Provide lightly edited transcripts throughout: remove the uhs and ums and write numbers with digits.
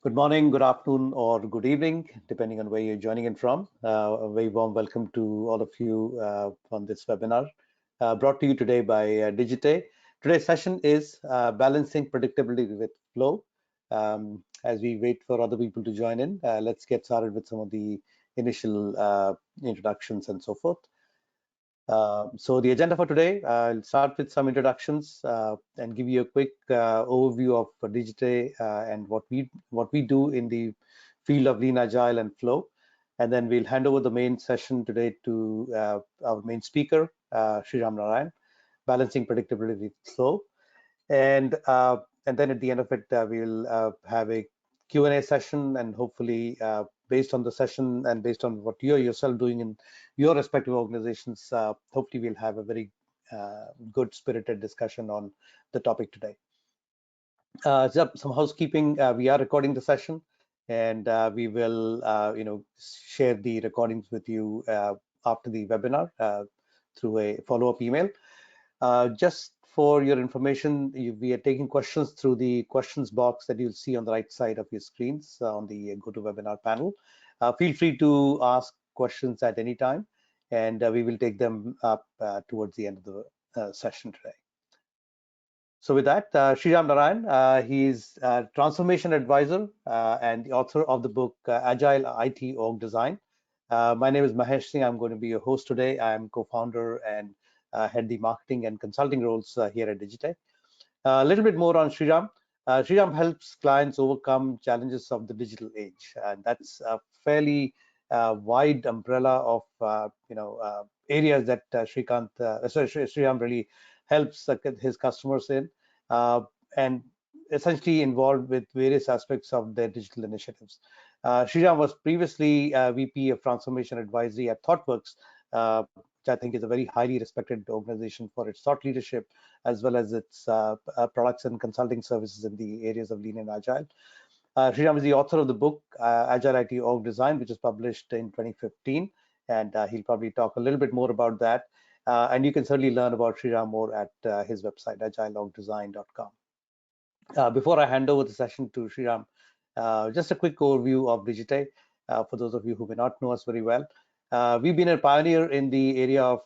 Good morning, good afternoon, or good evening, depending on where you're joining in from. A very warm welcome to all of you on this webinar brought to you today by Digite. Today's session is balancing predictability with flow. As we wait for other people to join in, let's get started with some of the initial introductions and so forth. So the agenda for today, I'll start with some introductions and give you a quick overview of Digite and what we do in the field of Lean Agile and Flow. And then we'll hand over the main session today to our main speaker, Sriram Narayan, Balancing Predictability with Flow. And then at the end of it, we'll have a Q&A session, and hopefully based on the session and based on what you're yourself doing in your respective organizations, hopefully we'll have a very good spirited discussion on the topic today. Some housekeeping, we are recording the session, and we will share the recordings with you after the webinar through a follow-up email. Just for your information, we are taking questions through the questions box that you'll see on the right side of your screens on the GoToWebinar panel. Feel free to ask questions at any time, and we will take them up towards the end of the session today. So with that, Sriram Narayan, he's a transformation advisor and the author of the book Agile IT Org Design. My name is Mahesh Singh. I'm going to be your host today. I'm co-founder and head the marketing and consulting roles here at Digite. A little bit more on Sriram. Sriram helps clients overcome challenges of the digital age, and that's a fairly wide umbrella of areas that Sriram really helps his customers in, and essentially involved with various aspects of their digital initiatives. Sriram was previously VP of Transformation Advisory at ThoughtWorks, which I think is a very highly respected organization for its thought leadership, as well as its products and consulting services in the areas of Lean and Agile. Sriram is the author of the book Agile IT Org Design, which was published in 2015, and he'll probably talk a little bit more about that. And you can certainly learn about Sriram more at his website, agileorgdesign.com. Before I hand over the session to Sriram, just a quick overview of Digite for those of you who may not know us very well. We've been a pioneer in the area of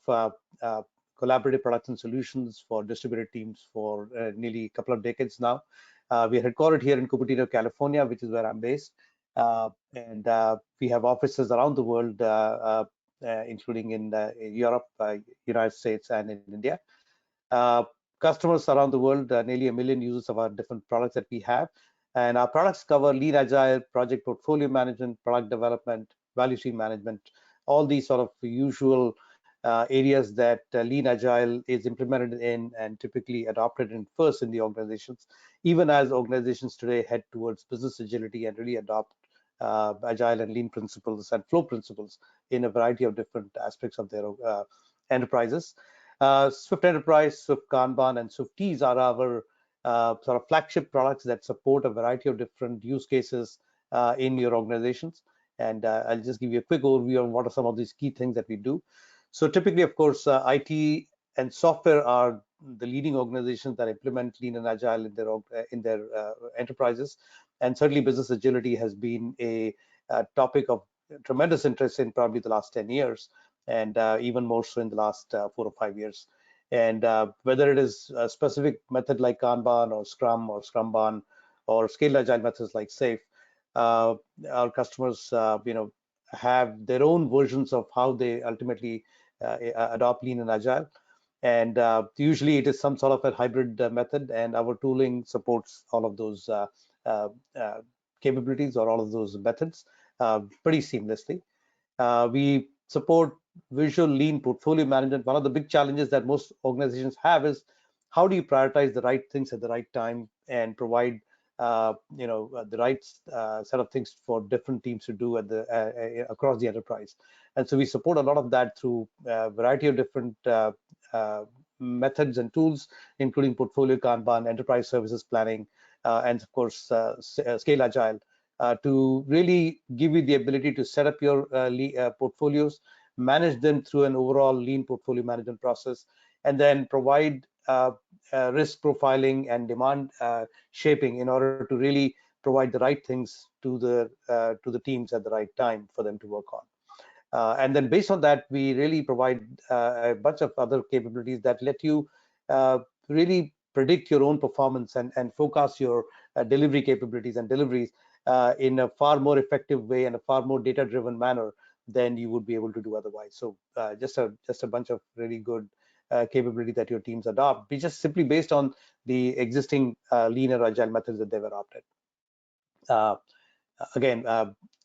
collaborative products and solutions for distributed teams for nearly a couple of decades now. We are headquartered here in Cupertino, California, which is where I'm based. And we have offices around the world, including in Europe, United States, and in India. Customers around the world, nearly 1 million users of our different products that we have. And our products cover Lean Agile, project portfolio management, product development, value stream management, all these sort of usual areas that Lean Agile is implemented in and typically adopted in first in the organizations, even as organizations today head towards business agility and really adopt Agile and Lean principles and flow principles in a variety of different aspects of their enterprises. Swift Enterprise, Swift Kanban, and Swift Teas are our sort of flagship products that support a variety of different use cases in your organizations. And I'll just give you a quick overview on what are some of these key things that we do. So typically, of course, IT and software are the leading organizations that implement Lean and Agile in their enterprises. And certainly business agility has been a topic of tremendous interest in probably the last 10 years, and even more so in the last 4 or 5 years. And whether it is a specific method like Kanban or Scrum or Scrumban or scaled Agile methods like SAFe, our customers, have their own versions of how they ultimately adopt Lean and Agile. And usually it is some sort of a hybrid method, and our tooling supports all of those capabilities or all of those methods pretty seamlessly. We support visual Lean portfolio management. One of the big challenges that most organizations have is how do you prioritize the right things at the right time and provide the right set of things for different teams to do at across the enterprise. And so we support a lot of that through a variety of different methods and tools, including portfolio Kanban, enterprise services planning, and of course Scale Agile, to really give you the ability to set up your portfolios, manage them through an overall Lean portfolio management process, and then provide risk profiling and demand shaping in order to really provide the right things to the teams at the right time for them to work on. And then based on that, we really provide a bunch of other capabilities that let you really predict your own performance and forecast your delivery capabilities and deliveries in a far more effective way and a far more data-driven manner than you would be able to do otherwise. So just a bunch of really good capability that your teams adopt, be just simply based on the existing lean or agile methods that they've adopted. Again,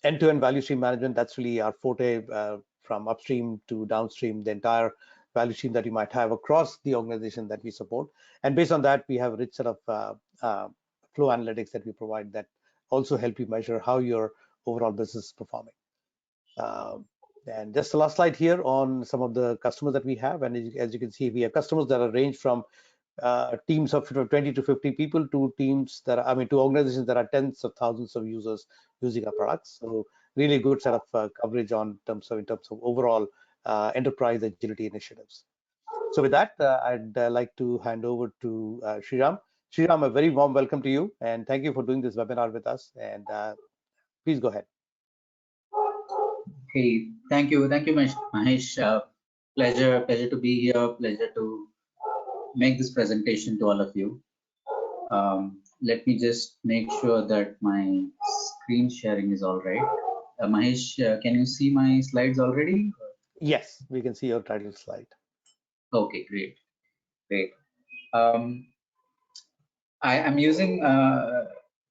end-to-end value stream management, that's really our forte, from upstream to downstream, the entire value stream that you might have across the organization that we support. And based on that, we have a rich set of flow analytics that we provide that also help you measure how your overall business is performing. And just the last slide here on some of the customers that we have. And as you can see, we have customers that are ranged from teams of 20 to 50 people to teams that are, to organizations that are tens of thousands of users using our products. So really good set of coverage in terms of overall enterprise agility initiatives. So with that, I'd like to hand over to Sriram. Sriram, a very warm welcome to you, and thank you for doing this webinar with us. And please go ahead. Hey, thank you, Mahesh. Pleasure to be here. Pleasure to make this presentation to all of you. Let me just make sure that my screen sharing is all right. Mahesh, can you see my slides already? Yes, we can see your title slide. Okay, great. I am using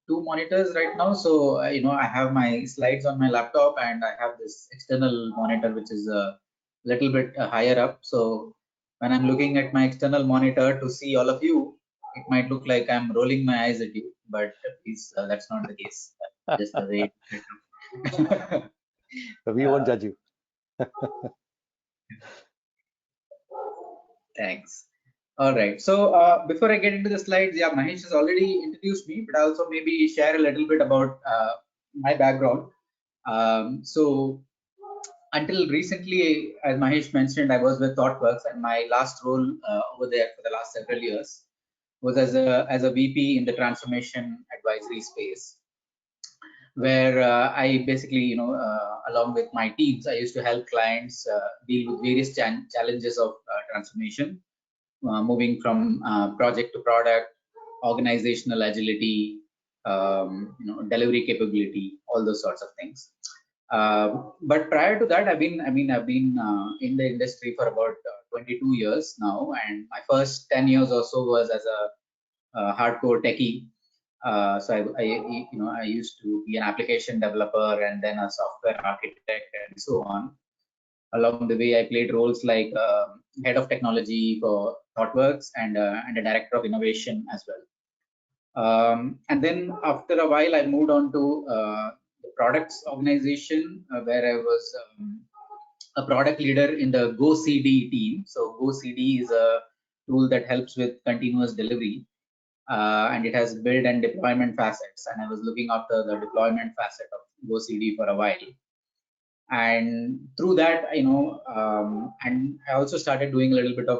two monitors right now, so I have my slides on my laptop and I have this external monitor which is a little bit higher up. So when I'm looking at my external monitor to see all of you, it might look like I'm rolling my eyes at you, but please, that's not the case. Just the way. We won't judge you. Thanks. All right. So before I get into the slides, yeah, Mahesh has already introduced me, but also maybe share a little bit about my background. So until recently, as Mahesh mentioned, I was with ThoughtWorks, and my last role over there for the last several years was as a VP in the transformation advisory space, where I basically, along with my teams, I used to help clients deal with various challenges of transformation, moving from project to product, organizational agility, delivery capability, all those sorts of things. But prior to that, I've been in the industry for about 22 years now, and my first 10 years or so was as a hardcore techie. So I used to be an application developer and then a software architect and so on. Along the way, I played roles like head of technology for ThoughtWorks and a director of innovation as well. And then after a while, I moved on to the products organization, where I was a product leader in the GoCD team. So GoCD is a tool that helps with continuous delivery. And it has build and deployment facets, and I was looking after the deployment facet of GoCD for a while. And through that, and I also started doing a little bit of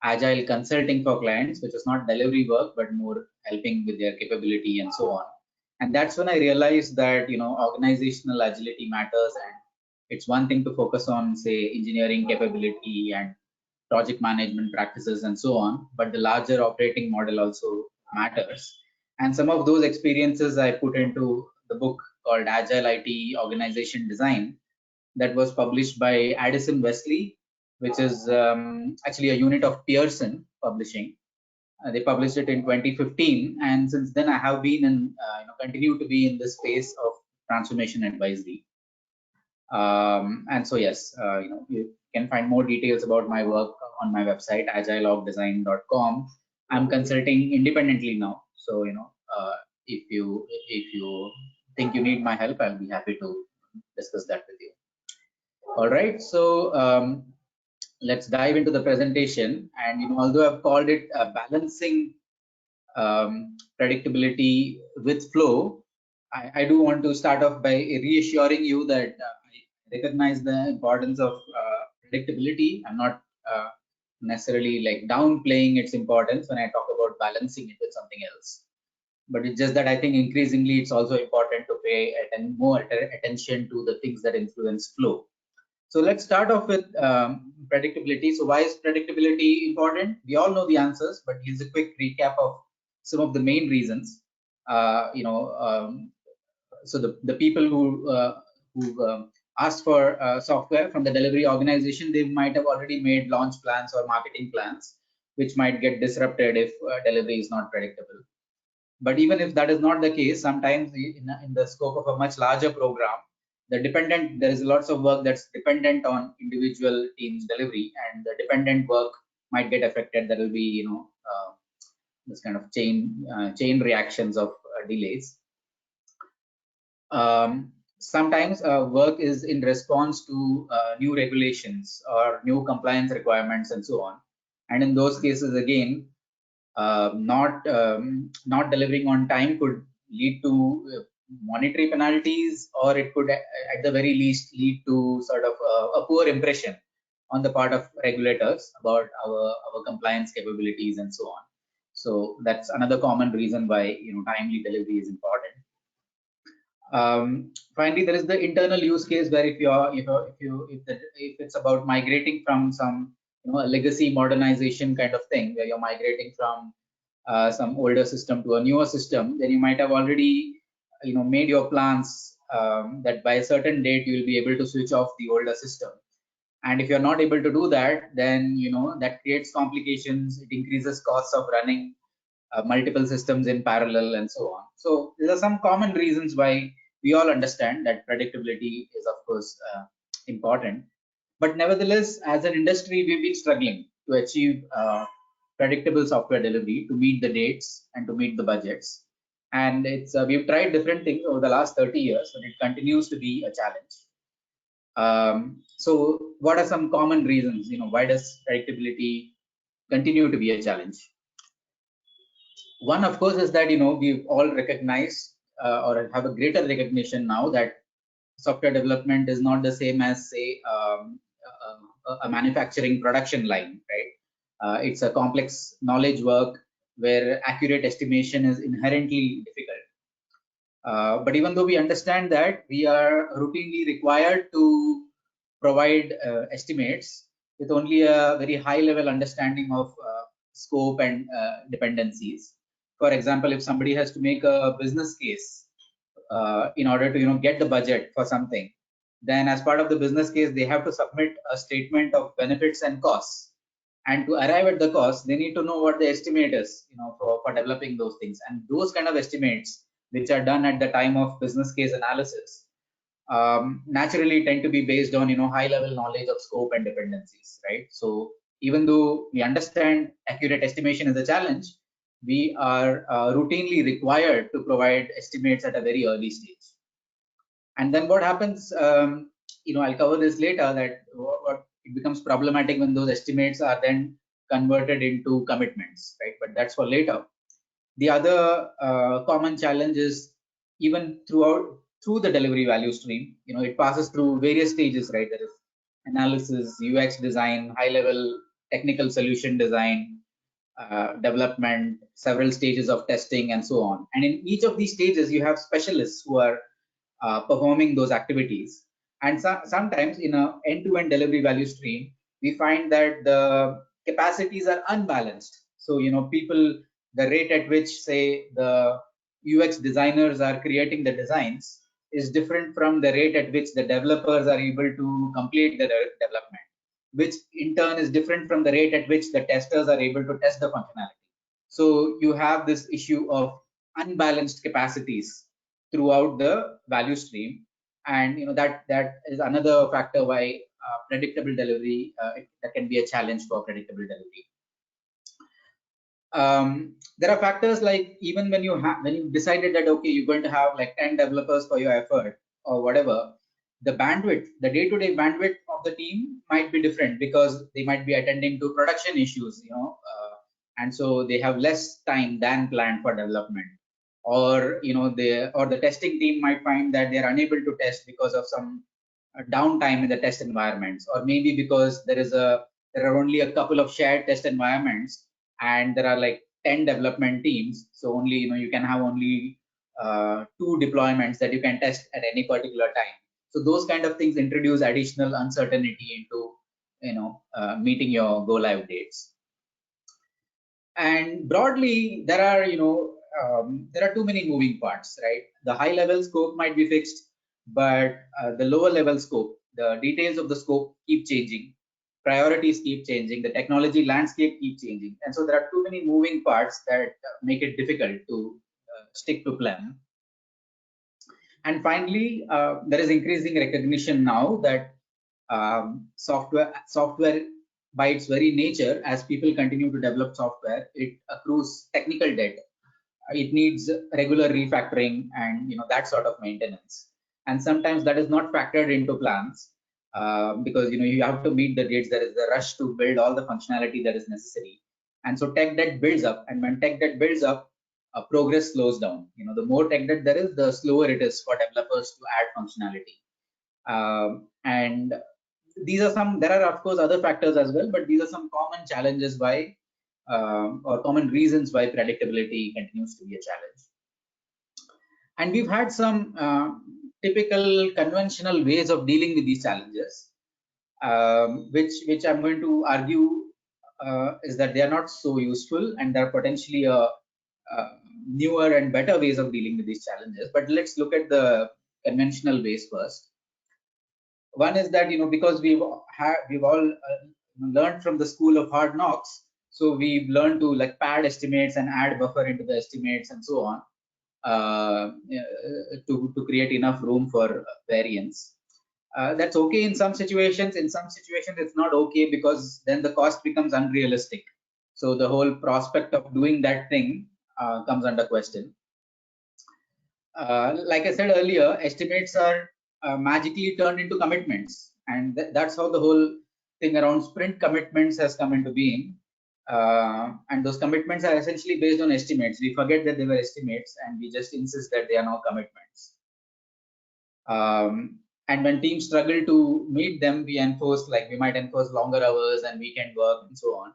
agile consulting for clients, which is not delivery work, but more helping with their capability and so on. And that's when I realized that, organizational agility matters, and it's one thing to focus on, say, engineering capability and project management practices and so on, but the larger operating model also matters. And some of those experiences I put into the book called Agile IT Organization Design, that was published by Addison Wesley, which is actually a unit of Pearson Publishing. They published it in 2015, and since then I have been in, continue to be in the space of transformation advisory. And so yes, you can find more details about my work on my website, agileorgdesign.com. I'm consulting independently now, so if you think you need my help, I'll be happy to discuss that with you. All right, so let's dive into the presentation. And although I've called it balancing predictability with flow, I do want to start off by reassuring you that I recognize the importance of predictability. I'm not necessarily like downplaying its importance when I talk about balancing it with something else. but it's just that I think increasingly it's also important to pay more attention to the things that influence flow. So let's start off with predictability. So why is predictability important? We all know the answers, but here's a quick recap of some of the main reasons. So the people who asked for software from the delivery organization, they might have already made launch plans or marketing plans, which might get disrupted if delivery is not predictable. But even if that is not the case, sometimes in the scope of a much larger program, there is lots of work that's dependent on individual teams delivery, and the dependent work might get affected. There will be, this kind of chain reactions of delays. Sometimes work is in response to new regulations or new compliance requirements and so on. And in those cases, again, not delivering on time could lead to monetary penalties, or it could at the very least lead to sort of a poor impression on the part of regulators about our compliance capabilities and so on. So that's another common reason why timely delivery is important. Finally, there is the internal use case where if it's about migrating from some a legacy modernization kind of thing, where you're migrating from some older system to a newer system, then you might have already made your plans that by a certain date you will be able to switch off the older system. And if you're not able to do that, then that creates complications. It increases costs of running multiple systems in parallel and so on. So there are some common reasons why we all understand that predictability is, of course, important. But nevertheless, as an industry, we've been struggling to achieve predictable software delivery, to meet the dates and to meet the budgets. And we've tried different things over the last 30 years, but it continues to be a challenge. So what are some common reasons? Why does predictability continue to be a challenge? One, of course, is that we've all recognized or have a greater recognition now that software development is not the same as, say, a manufacturing production line, right? It's a complex knowledge work where accurate estimation is inherently difficult. But even though we understand that, we are routinely required to provide estimates with only a very high level understanding of scope and dependencies. For example, if somebody has to make a business case in order to get the budget for something, then as part of the business case they have to submit a statement of benefits and costs, and to arrive at the cost they need to know what the estimate is for developing those things. And those kind of estimates, which are done at the time of business case analysis, naturally tend to be based on high level knowledge of scope and dependencies, right? So even though we understand accurate estimation is a challenge, we are routinely required to provide estimates at a very early stage. And then what happens, I'll cover this later, that it becomes problematic when those estimates are then converted into commitments, right? But that's for later. The other common challenge is even through the delivery value stream, it passes through various stages, right? There is analysis, UX design, high level technical solution design, development, several stages of testing, and so on. And in each of these stages, you have specialists who are performing those activities. And sometimes in an end-to-end delivery value stream, we find that the capacities are unbalanced. So, the rate at which, say, the UX designers are creating the designs is different from the rate at which the developers are able to complete the development, which in turn is different from the rate at which the testers are able to test the functionality. So you have this issue of unbalanced capacities throughout the value stream, and that is another factor why predictable delivery that can be a challenge for predictable delivery. There are factors like, even when you decided that okay, you're going to have like 10 developers for your effort or whatever, the day-to-day bandwidth of the team might be different, because they might be attending to production issues, and so they have less time than planned for development. Or the testing team might find that they're unable to test because of some downtime in the test environments, or maybe because there are only a couple of shared test environments, and there are like 10 development teams, so only you can have only 2 deployments that you can test at any particular time. So those kind of things introduce additional uncertainty into meeting your go live dates. And broadly, there are too many moving parts, right? The high level scope might be fixed, but the lower level scope, the details of the scope keep changing, priorities keep changing, the technology landscape keep changing, and so there are too many moving parts that make it difficult to stick to plan. And finally, there is increasing recognition now that software by its very nature, as people continue to develop software, it accrues technical debt. It needs regular refactoring and that sort of maintenance. And sometimes that is not factored into plans because you have to meet the dates. There is a rush to build all the functionality that is necessary, and so tech debt builds up. And when tech debt builds up, progress slows down. The more tech debt there is, the slower it is for developers to add functionality. And these are there are of course other factors as well, but these are some common challenges why or common reasons why predictability continues to be a challenge. And we've had some typical conventional ways of dealing with these challenges, which I'm going to argue is that they are not so useful, and there are potentially newer and better ways of dealing with these challenges. But let's look at the conventional ways first. One is that because we've all learned from the school of hard knocks, so we've learned to pad estimates and add buffer into the estimates and so on to create enough room for variance. That's okay in some situations. In some situations, it's not okay because then the cost becomes unrealistic. So the whole prospect of doing that thing comes under question. Like I said earlier, estimates are magically turned into commitments, and that's how the whole thing around sprint commitments has come into being. And those commitments are essentially based on estimates. We forget that they were estimates, and we just insist that they are now commitments. And when teams struggle to meet them, we might enforce longer hours and weekend work and so on.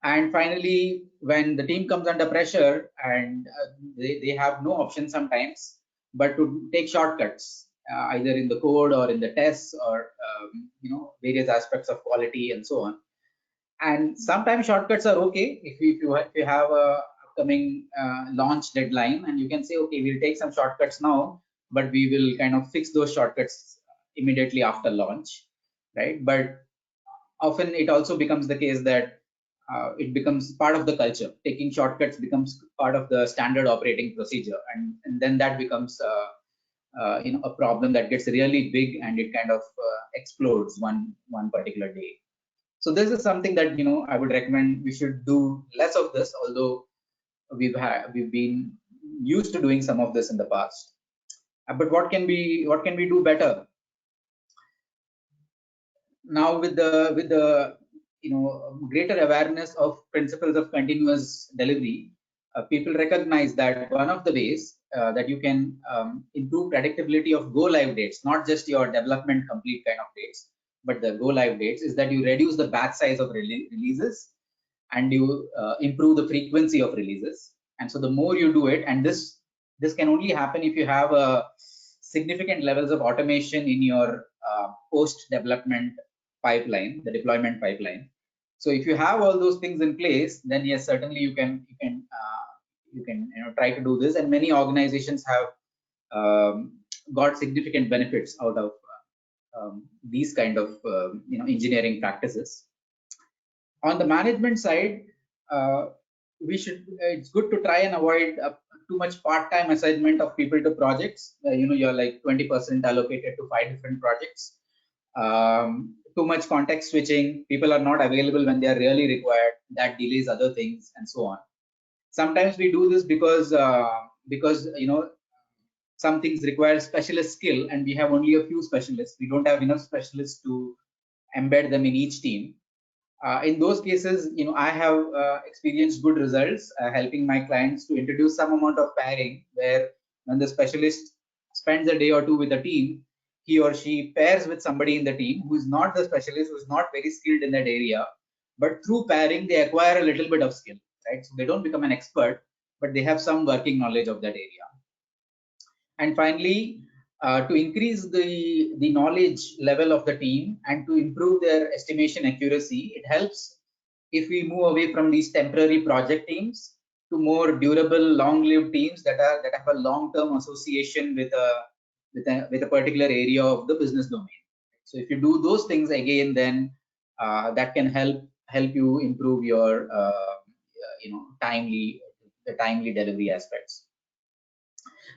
And finally, when the team comes under pressure and they have no option sometimes but to take shortcuts, either in the code or in the tests or various aspects of quality and so on. And sometimes shortcuts are okay if you have a upcoming launch deadline, and you can say, okay, we'll take some shortcuts now, but we will kind of fix those shortcuts immediately after launch, right? But often it also becomes the case that it becomes part of the culture. Taking shortcuts becomes part of the standard operating procedure, and then that becomes a problem that gets really big, and it kind of explodes one particular day. So this is something that I would recommend we should do less of this, although we've been used to doing some of this in the past. But what can we do better? Now with the greater awareness of principles of continuous delivery, people recognize that one of the ways that you can improve predictability of go live dates, not just your development complete kind of dates, but the go live dates, is that you reduce the batch size of releases and you improve the frequency of releases. And so the more you do it, and this can only happen if you have significant levels of automation in your post development pipeline, the deployment pipeline. So if you have all those things in place, then yes, certainly you can try to do this. And many organizations have got significant benefits out of these kind of engineering practices. On the management side, it's good to try and avoid too much part-time assignment of people to projects. You're like 20% allocated to 5 different projects. Too much context switching, people are not available when they are really required, that delays other things and so on. Sometimes we do this because some things require specialist skill and we have only a few specialists. We don't have enough specialists to embed them in each team. In those cases, I have experienced good results helping my clients to introduce some amount of pairing, where when the specialist spends a day or two with a team, he or she pairs with somebody in the team who is not the specialist, who is not very skilled in that area, but through pairing they acquire a little bit of skill. right? So they don't become an expert, but they have some working knowledge of that area. And finally, to increase the knowledge level of the team and to improve their estimation accuracy, it helps if we move away from these temporary project teams to more durable, long-lived teams that have a long-term association with a particular area of the business domain. So if you do those things again, then that can help you improve your timely delivery aspects.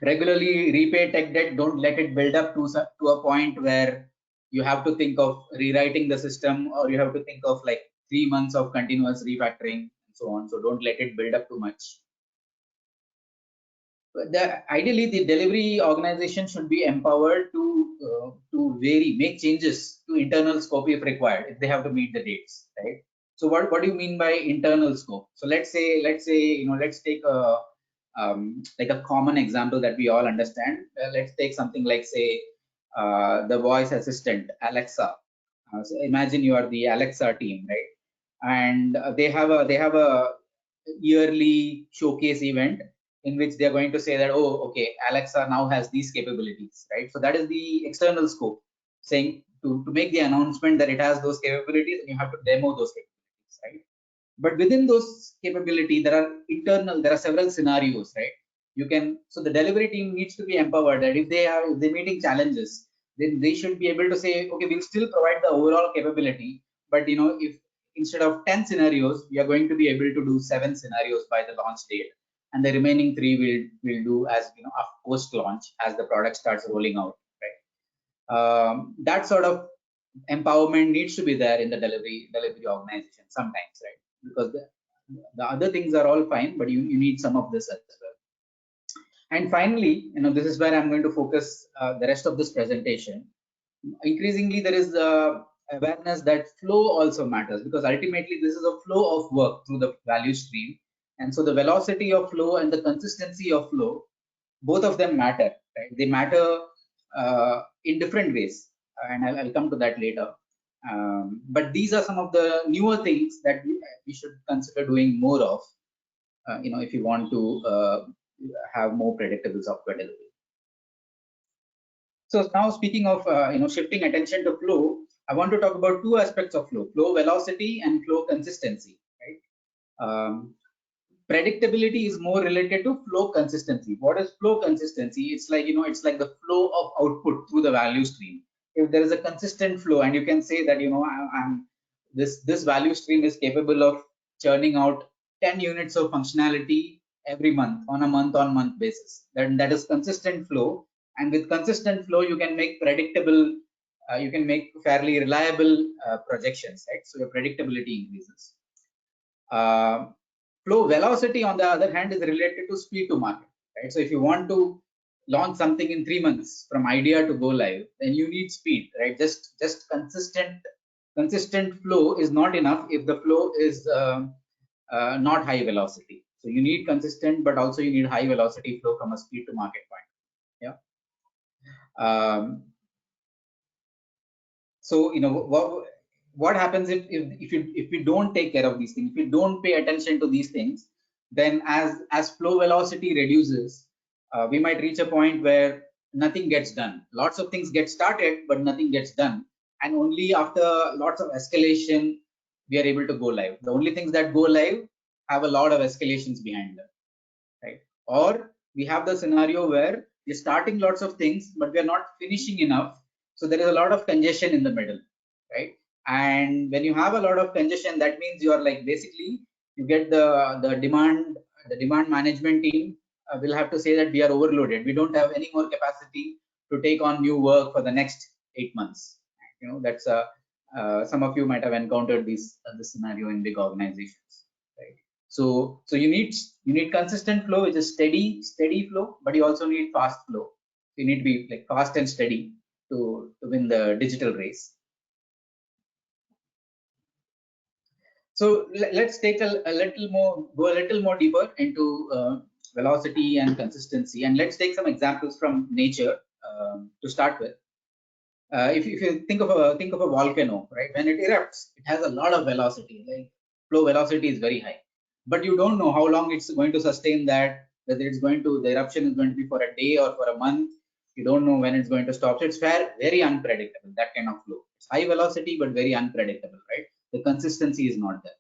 Regularly repay tech debt. Don't let it build up to a point where you have to think of rewriting the system, or you have to think of like 3 months of continuous refactoring and so on. So don't let it build up too much. Ideally, the delivery organization should be empowered to make changes to internal scope if required, if they have to meet the dates, right? So what do you mean by internal scope? So let's say let's take a like a common example that we all understand. Let's take something like, say, the voice assistant Alexa. So imagine you are the Alexa team, right? And they have a yearly showcase event in which they're going to say that, oh, okay, Alexa now has these capabilities, right? So that is the external scope, saying to make the announcement that it has those capabilities, and you have to demo those capabilities, right? But within those capability, there are several scenarios, right? So the delivery team needs to be empowered that if they're meeting challenges, then they should be able to say, okay, we'll still provide the overall capability, but if instead of 10 scenarios, we are going to be able to do 7 scenarios by the launch date, and the remaining 3 will do as post launch as the product starts rolling out, right? That sort of empowerment needs to be there in the delivery organization sometimes, right? Because the other things are all fine, but you need some of this as well. And finally, this is where I'm going to focus the rest of this presentation. Increasingly, there is awareness that flow also matters, because ultimately this is a flow of work through the value stream. And so the velocity of flow and the consistency of flow, both of them matter, right? They matter in different ways, and I'll come to that later. But these are some of the newer things that we should consider doing more of, if you want to have more predictable software delivery. So now, speaking of shifting attention to flow, I want to talk about two aspects of flow: flow velocity and flow consistency. Right? Predictability is more related to flow consistency. What is flow consistency? It's like the flow of output through the value stream. If there is a consistent flow, and you can say that this value stream is capable of churning out 10 units of functionality every month on a month-on-month basis, then that is consistent flow. And with consistent flow, you can make predictable, you can make fairly reliable projections, right? So your predictability increases. Flow velocity, on the other hand, is related to speed to market, right? So if you want to launch something in 3 months from idea to go live, then you need speed, right? Just consistent flow is not enough if the flow is not high velocity. So you need consistent, but also you need high velocity flow from a speed to market point. Yeah. So what happens if we don't take care of these things, if we don't pay attention to these things, then as flow velocity reduces, we might reach a point where nothing gets done. Lots of things get started, but nothing gets done, and only after lots of escalation we are able to go live. The only things that go live have a lot of escalations behind them, right? Or we have the scenario where we're starting lots of things, but we're not finishing enough. So there is a lot of congestion in the middle, right? And when you have a lot of congestion, that means you are like, basically you get the demand management team will have to say that we are overloaded. We don't have any more capacity to take on new work for the next 8 months. That's some of you might have encountered this scenario in big organizations, right? So you need consistent flow, which is steady flow, but you also need fast flow. You need to be like fast and steady to win the digital race. So let's take go a little more deeper into velocity and consistency, and let's take some examples from nature to start with. If you think of a volcano, right? When it erupts, it has a lot of velocity. Like flow velocity is very high. but you don't know how long it's going to sustain that, whether it's going to, the eruption is going to be for a day or for a month. You don't know when it's going to stop. So it's very unpredictable, that kind of flow. It's high velocity, but very unpredictable, right? The consistency is not there.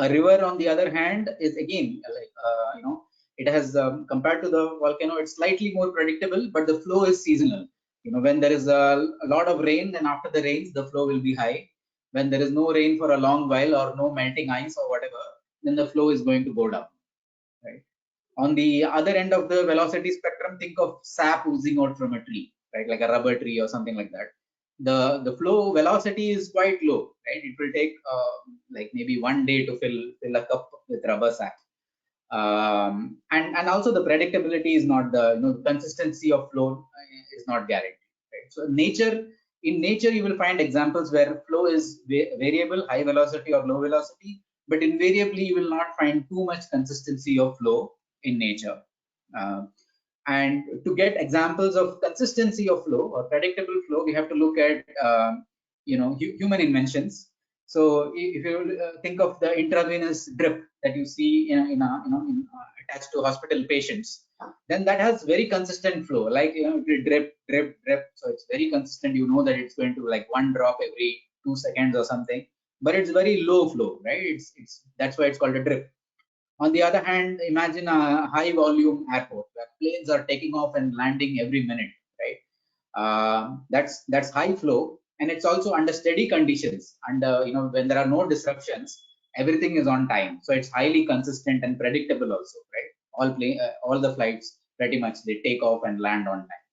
A river, on the other hand, is again like, it has, compared to the volcano, it's slightly more predictable, but the flow is seasonal. When there is a lot of rain, then after the rains, the flow will be high. When there is no rain for a long while or no melting ice or whatever, then the flow is going to go down, right? On the other end of the velocity spectrum, think of sap oozing out from a tree, right? Like a rubber tree or something like that. The flow velocity is quite low, right? It will take like maybe 1 day to fill a cup with rubber sap. And also the predictability is not, the consistency of flow is not guaranteed, right? So in nature you will find examples where flow is variable, high velocity or low velocity, but invariably you will not find too much consistency of flow in nature. And to get examples of consistency of flow or predictable flow, we have to look at human inventions. So if you think of the intravenous drip that you see attached to hospital patients, then that has very consistent flow. Like it will drip, drip, drip. So it's very consistent. You know that it's going to like one drop every 2 seconds or something, but it's very low flow, right? It's that's why it's called a drip. On the other hand, imagine a high volume airport where planes are taking off and landing every minute, right? That's high flow, and it's also under steady conditions. And when there are no disruptions, everything is on time. So it's highly consistent and predictable also, right? All the flights pretty much they take off and land on time.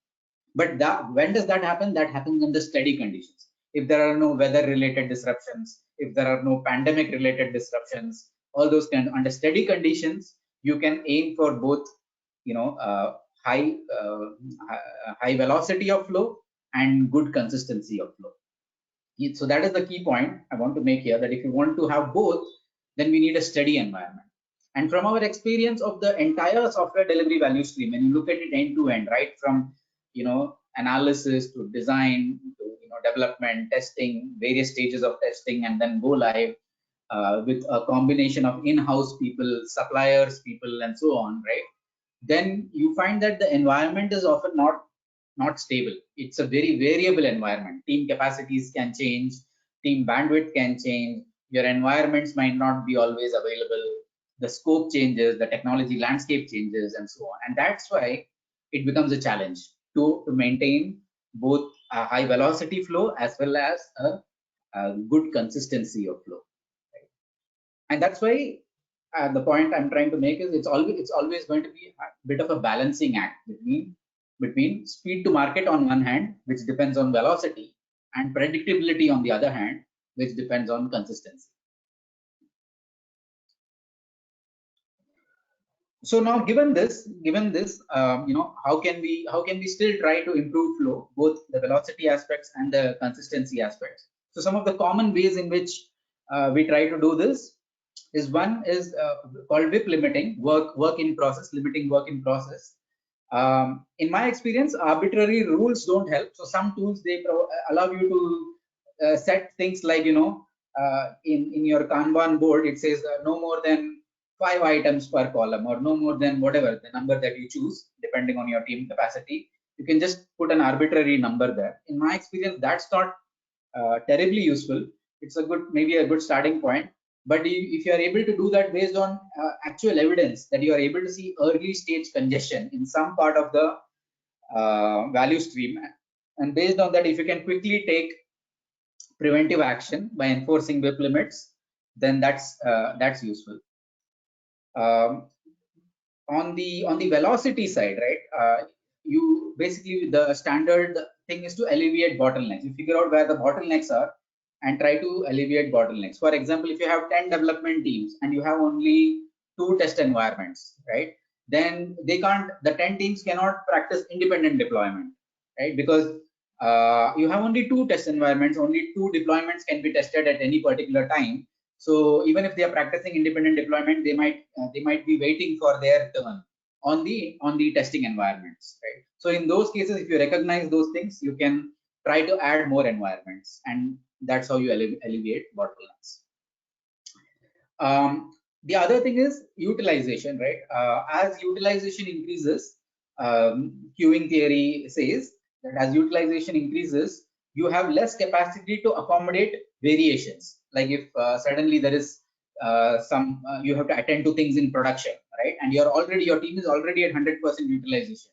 But when does that happen? That happens under steady conditions. If there are no weather-related disruptions, if there are no pandemic-related disruptions, all those kind of under steady conditions, you can aim for both, high high velocity of flow and good consistency of flow. So that is the key point I want to make here. That if you want to have both, then we need a steady environment. And from our experience of the entire software delivery value stream, when you look at it end to end, right from analysis to design to development, testing, various stages of testing, and then go live with a combination of in-house people, suppliers people, and so on, right? Then you find that the environment is often not stable. It's a very variable environment. Team capacities can change, team bandwidth can change, your environments might not be always available, the scope changes, the technology landscape changes, and so on. And that's why it becomes a challenge to maintain both a high velocity flow as well as a good consistency of flow. Right? And that's why the point I'm trying to make is it's always going to be a bit of a balancing act between speed to market on one hand, which depends on velocity, and predictability on the other hand, which depends on consistency. So now, given this, how can we still try to improve flow, both the velocity aspects and the consistency aspects? So some of the common ways in which we try to do this is one is called WIP limiting, work in process, limiting work in process. In my experience, arbitrary rules don't help. So some tools they allow you to set things like in your Kanban board it says no more than 5 items per column, or no more than whatever the number that you choose depending on your team capacity. You can just put an arbitrary number there. In my experience, that's not terribly useful. It's maybe a good starting point, but if you are able to do that based on actual evidence that you are able to see early stage congestion in some part of the value stream, and based on that, if you can quickly take preventive action by enforcing WIP limits, then that's useful. On the velocity side, right? You basically, the standard thing is to alleviate bottlenecks. You figure out where the bottlenecks are and try to alleviate bottlenecks. For example, if you have 10 development teams and you have only 2 test environments, right? Then the 10 teams cannot practice independent deployment, right? Because you have only 2 test environments, only 2 deployments can be tested at any particular time. So even if they are practicing independent deployment, they might be waiting for their turn on the testing environments, right? So in those cases, if you recognize those things, you can try to add more environments, and that's how you alleviate bottlenecks. The other thing is utilization, right? As utilization increases, queuing theory says that as utilization increases, you have less capacity to accommodate variations. Like if suddenly there is you have to attend to things in production, right? And your team is already at 100% utilization.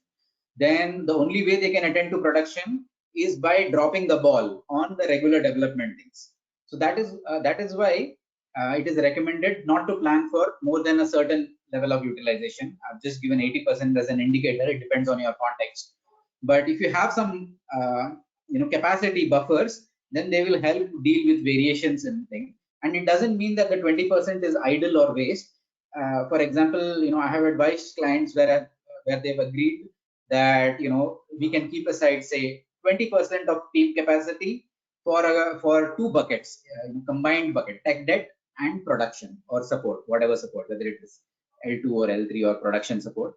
Then the only way they can attend to production is by dropping the ball on the regular development things. So that is why it is recommended not to plan for more than a certain level of utilization. I've just given 80% as an indicator. It depends on your context. But if you have some capacity buffers, then they will help deal with variations in things. And it doesn't mean that the 20% is idle or waste. For example, I have advised clients where they've agreed that we can keep aside say 20% of team capacity for two buckets, combined bucket, tech debt and production or support, whatever support, whether it is L2 or L3 or production support.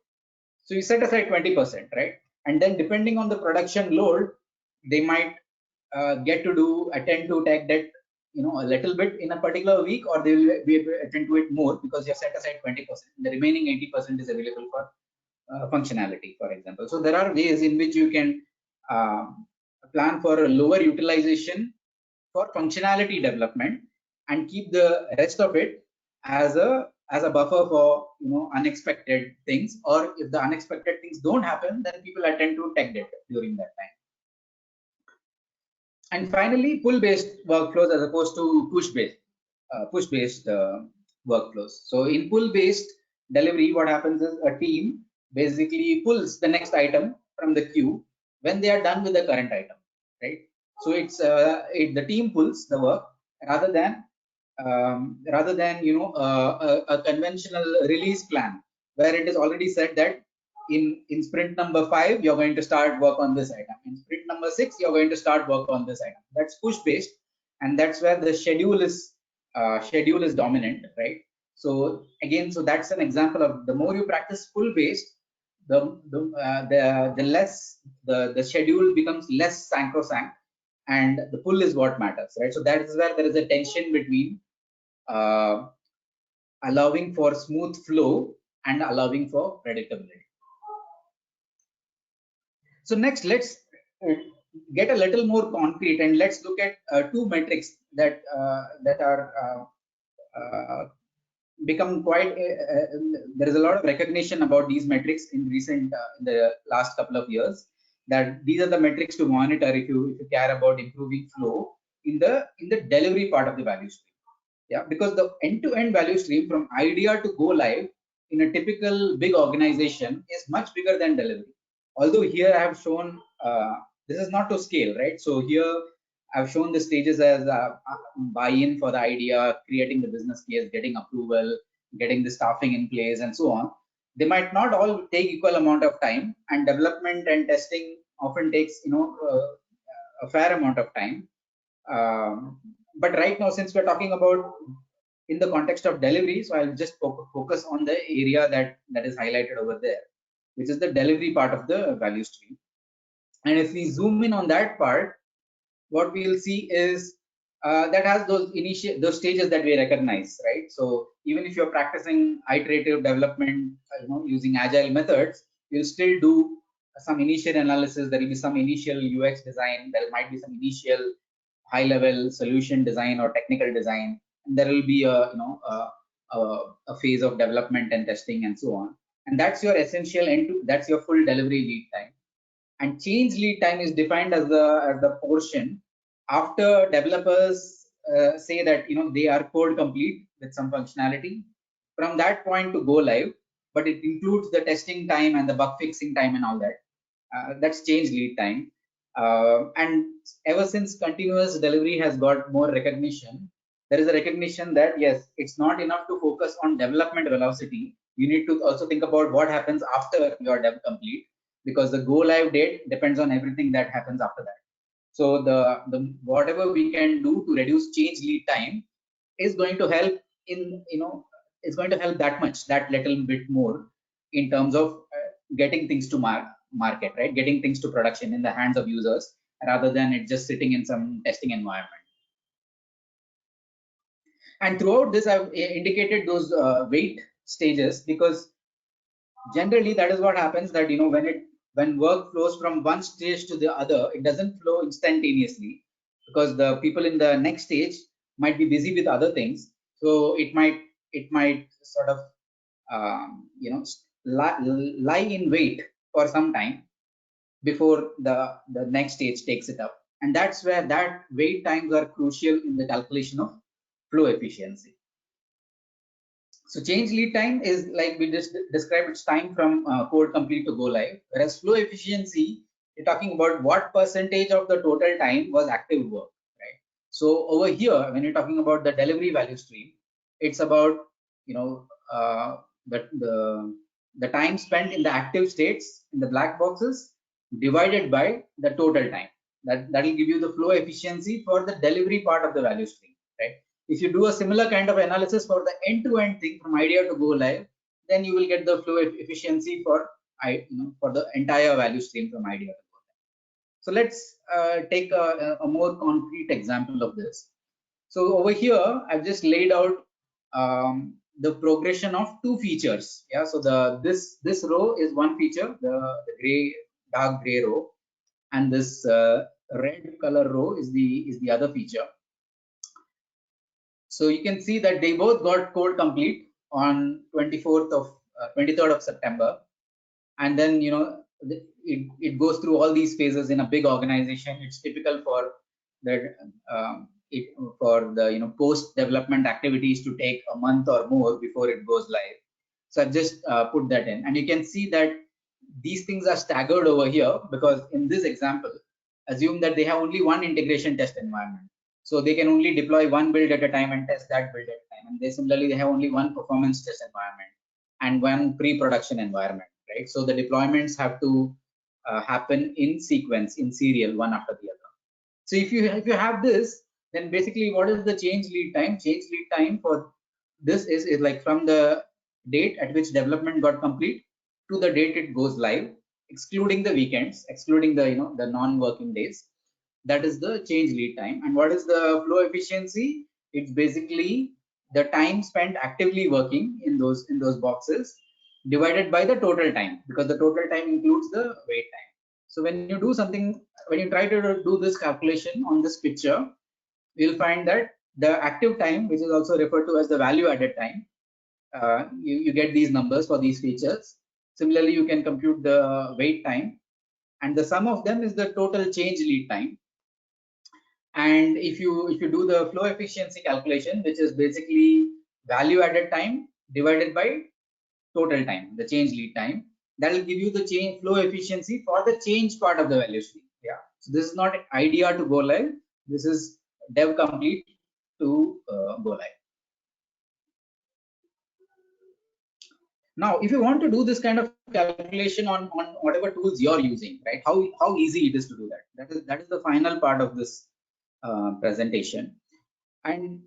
So you set aside 20%, right? And then depending on the production load, they might get to attend to tech debt, a little bit in a particular week, or they will be able to attend to it more because you have set aside 20%. The remaining 80% is available for functionality, for example. So there are ways in which you can plan for a lower utilization for functionality development and keep the rest of it as a buffer for unexpected things, or if the unexpected things don't happen, then people attend to tech debt during that time. And finally, pull-based workflows as opposed to push-based workflows. So in pull-based delivery, what happens is a team basically pulls the next item from the queue when they are done with the current item, right? So it's the team pulls the work rather than a conventional release plan where it is already said that in sprint number 5 you're going to start work on this item, in sprint number 6 you're going to start work on this item. That's push based, and that's where the schedule is dominant, right? So again, so that's an example of the more you practice pull based, the less the schedule becomes less sacrosanct, and the pull is what matters, right? So that is where there is a tension between allowing for smooth flow and allowing for predictability. So next, let's get a little more concrete, and let's look at two metrics that are become quite. There is a lot of recognition about these metrics in the last couple of years. That these are the metrics to monitor if you care about improving flow in the delivery part of the value stream. Yeah, because the end-to-end value stream from idea to go live in a typical big organization is much bigger than delivery. Although here I have shown this is not to scale, right? So here I've shown the stages as buy-in for the idea, creating the business case, getting approval, getting the staffing in place, and so on. They might not all take equal amount of time, and development and testing often takes a fair amount of time. But right now, since we're talking about in the context of delivery, so I'll just focus on the area that is highlighted over there, which is the delivery part of the value stream. And if we zoom in on that part, what we'll see is that has those stages that we recognize, right? So even if you're practicing iterative development, using agile methods, you'll still do some initial analysis. There will be some initial UX design. There might be some initial high-level solution design or technical design, and there will be a phase of development and testing and so on. And that's your essential that's your full delivery lead time. And change lead time is defined as the portion after developers say that they are code complete with some functionality, from that point to go live, but it includes the testing time and the bug fixing time and all that. That's change lead time. And ever since continuous delivery has got more recognition, there is a recognition that yes, it's not enough to focus on development velocity. You need to also think about what happens after your dev complete, because the go live date depends on everything that happens after that. So the whatever we can do to reduce change lead time is going to help it's going to help that little bit more in terms of getting things to market, right? Getting things to production in the hands of users rather than it just sitting in some testing environment. And throughout this, I've indicated those wait stages, because generally that is what happens, that when work flows from one stage to the other, it doesn't flow instantaneously, because the people in the next stage might be busy with other things. So it might sort of lie in wait for some time before the next stage takes it up. And that's where that wait times are crucial in the calculation of flow efficiency. So change lead time is, like we just described, it's time from code complete to go live. Whereas flow efficiency, you're talking about what percentage of the total time was active work, right? So over here, when you're talking about the delivery value stream, it's about the time spent in the active states in the black boxes divided by the total time. That will give you the flow efficiency for the delivery part of the value stream, right? If you do a similar kind of analysis for the end-to-end thing from idea to go live, then you will get the flow efficiency for for the entire value stream from idea to go live. So let's take a more concrete example of this. So over here, I've just laid out the progression of two features. Yeah. So this row is one feature, the dark gray row, and this red color row is the other feature. So you can see that they both got code complete on 23rd of September, and then it goes through all these phases in a big organization. It's typical for the post development activities to take a month or more before it goes live. So I've just put that in, and you can see that these things are staggered over here, because in this example, assume that they have only one integration test environment. So they can only deploy one build at a time and test that build at a time. And they have only one performance test environment and one pre-production environment, right? So the deployments have to happen in sequence, in serial, one after the other. So if you have this, then basically what is the change lead time? Change lead time for this is like from the date at which development got complete to the date it goes live, excluding the weekends, excluding the non-working days. That is the change lead time. And what is the flow efficiency? It's basically the time spent actively working in those boxes divided by the total time, because the total time includes the wait time. So when you do something, when you try to do this calculation on this picture, you'll find that the active time, which is also referred to as the value added time, you get these numbers for these features. Similarly, you can compute the wait time, and the sum of them is the total change lead time. And if you do the flow efficiency calculation, which is basically value added time divided by total time, the change lead time, that will give you the change flow efficiency for the change part of the value stream. Yeah. So this is not idea to go live. This is dev complete to go live. Now, if you want to do this kind of calculation on whatever tools you're using, right? How easy it is to do that. That is the final part of this presentation. And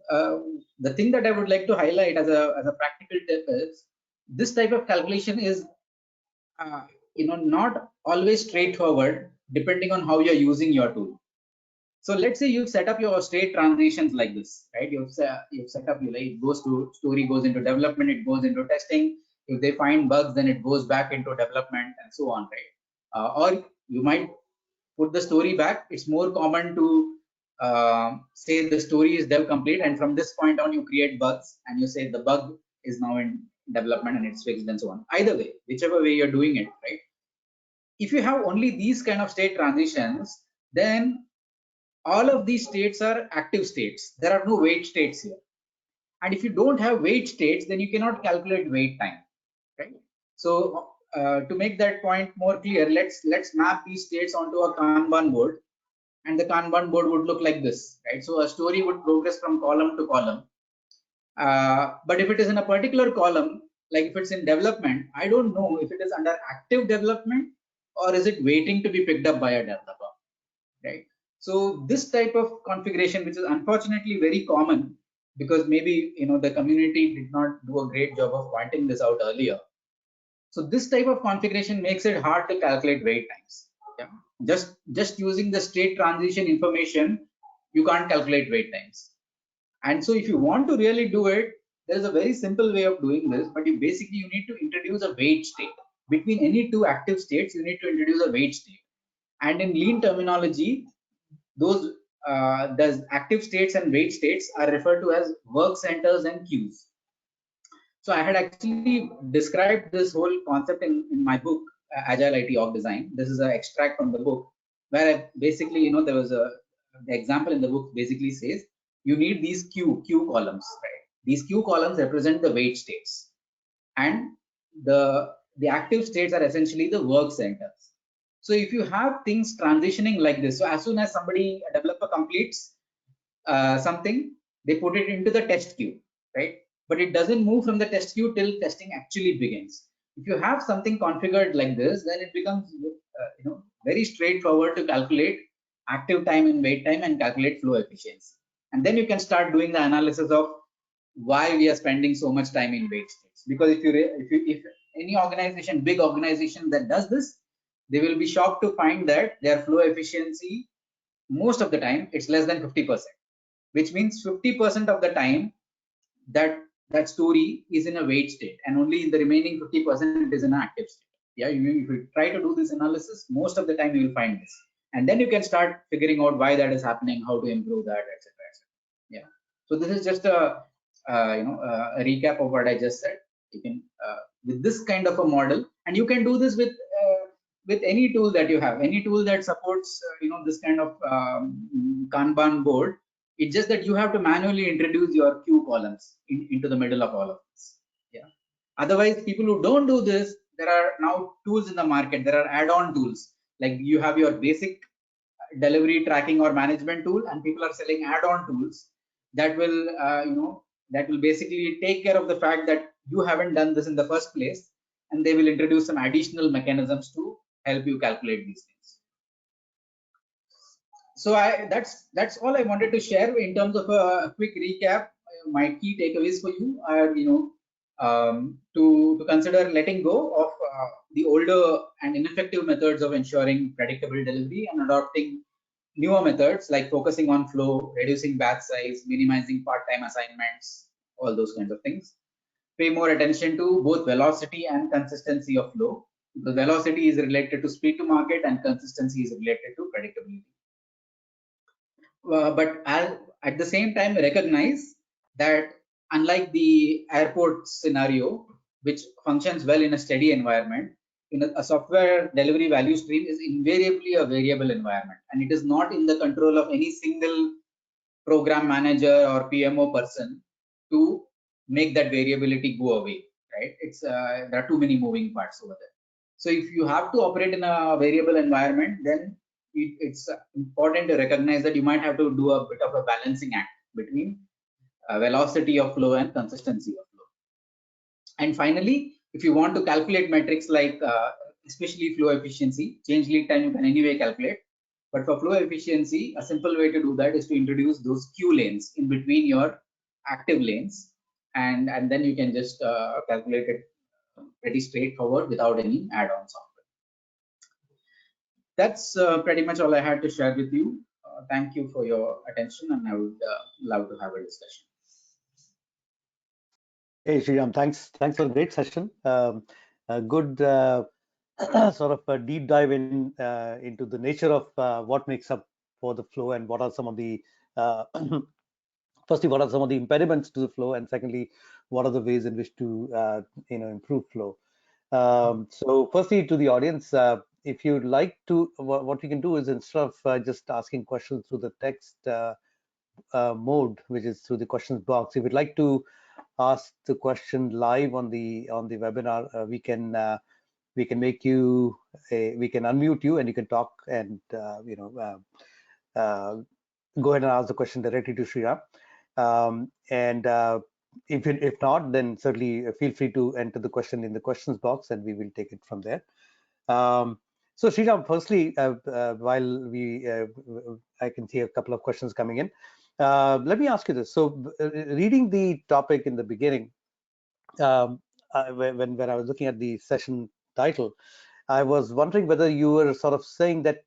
the thing that I would like to highlight as a practical tip is this type of calculation is not always straightforward, depending on how you're using your tool. So let's say you've set up your state transitions like this, right? You've set up, it goes to story, goes into development, it goes into testing. If they find bugs, then it goes back into development and so on, right? Or you might put the story back. It's more common to say the story is dev complete, and from this point on you create bugs and you say the bug is now in development and it's fixed and so on. Either way, whichever way you're doing it, right? If you have only these kind of state transitions, then all of these states are active states. There are no wait states here. And if you don't have wait states, then you cannot calculate wait time, right? So to make that point more clear, let's map these states onto a Kanban board, and the Kanban board would look like this, right? So a story would progress from column to column. But if it is in a particular column, like if it's in development, I don't know if it is under active development or is it waiting to be picked up by a developer, right? So this type of configuration, which is unfortunately very common, because maybe the community did not do a great job of pointing this out earlier. So this type of configuration makes it hard to calculate wait times. Yeah. Just using the state transition information, you can't calculate wait times. And so if you want to really do it, there is a very simple way of doing this, but you need to introduce a wait state. Between any two active states, you need to introduce a wait state. And in lean terminology, those the active states and wait states are referred to as work centers and queues. So I had actually described this whole concept in my book, Agile IT Org Design. This is an extract from the book where I basically, there was the example in the book basically says you need these queue columns, right? These queue columns represent the wait states, and the active states are essentially the work centers. So if you have things transitioning like this, so as soon as a developer completes something, they put it into the test queue, right? But it doesn't move from the test queue till testing actually begins. If you have something configured like this, then it becomes very straightforward to calculate active time and wait time and calculate flow efficiency. And then you can start doing the analysis of why we are spending so much time in wait states. Because if any organization, big organization that does this, they will be shocked to find that their flow efficiency most of the time it's less than 50%, which means 50% of the time that that story is in a wait state, and only in the remaining 50% is in an active state. Yeah, if you try to do this analysis, most of the time you will find this, and then you can start figuring out why that is happening, how to improve that, etc., etc. Yeah. So this is just a recap of what I just said. You can with this kind of a model, and you can do this with any tool that you have, any tool that supports this kind of Kanban board. It's just that you have to manually introduce your queue columns into the middle of all of this. Yeah. Otherwise, people who don't do this, there are now tools in the market. There are add-on tools, like you have your basic delivery tracking or management tool, and people are selling add-on tools that will that will basically take care of the fact that you haven't done this in the first place, and they will introduce some additional mechanisms to help you calculate these things. So that's all I wanted to share in terms of a quick recap. My key takeaways for you are, to consider letting go of the older and ineffective methods of ensuring predictable delivery and adopting newer methods like focusing on flow, reducing batch size, minimizing part-time assignments, all those kinds of things. Pay more attention to both velocity and consistency of flow. The velocity is related to speed to market and consistency is related to predictability. But at the same time recognize that unlike the airport scenario, which functions well in a steady environment, in a software delivery value stream is invariably a variable environment, and it is not in the control of any single program manager or PMO person to make that variability go away, right? It's there are too many moving parts over there. So if you have to operate in a variable environment, then it's important to recognize that you might have to do a bit of a balancing act between velocity of flow and consistency of flow. And finally, if you want to calculate metrics like especially flow efficiency, change lead time you can anyway calculate. But for flow efficiency, a simple way to do that is to introduce those queue lanes in between your active lanes, and then you can just calculate it pretty straightforward without any add-on software. That's pretty much all I had to share with you. Thank you for your attention, and I would love to have a discussion. Hey, Sriram, thanks for a great session. A good sort of a deep dive into the nature of what makes up for the flow, and what are some of the firstly, what are some of the impediments to the flow, and secondly, what are the ways in which to improve flow. So firstly, to the audience, if you'd like to, what we can do is, instead of just asking questions through the text mode, which is through the questions box, if you'd like to ask the question live on the webinar, we can make you we can unmute you, and you can talk, and go ahead and ask the question directly to Sriram. And if not, then certainly feel free to enter the question in the questions box, and we will take it from there. So Sriram, firstly, while I can see a couple of questions coming in, let me ask you this. So reading the topic in the beginning, when I was looking at the session title, I was wondering whether you were sort of saying that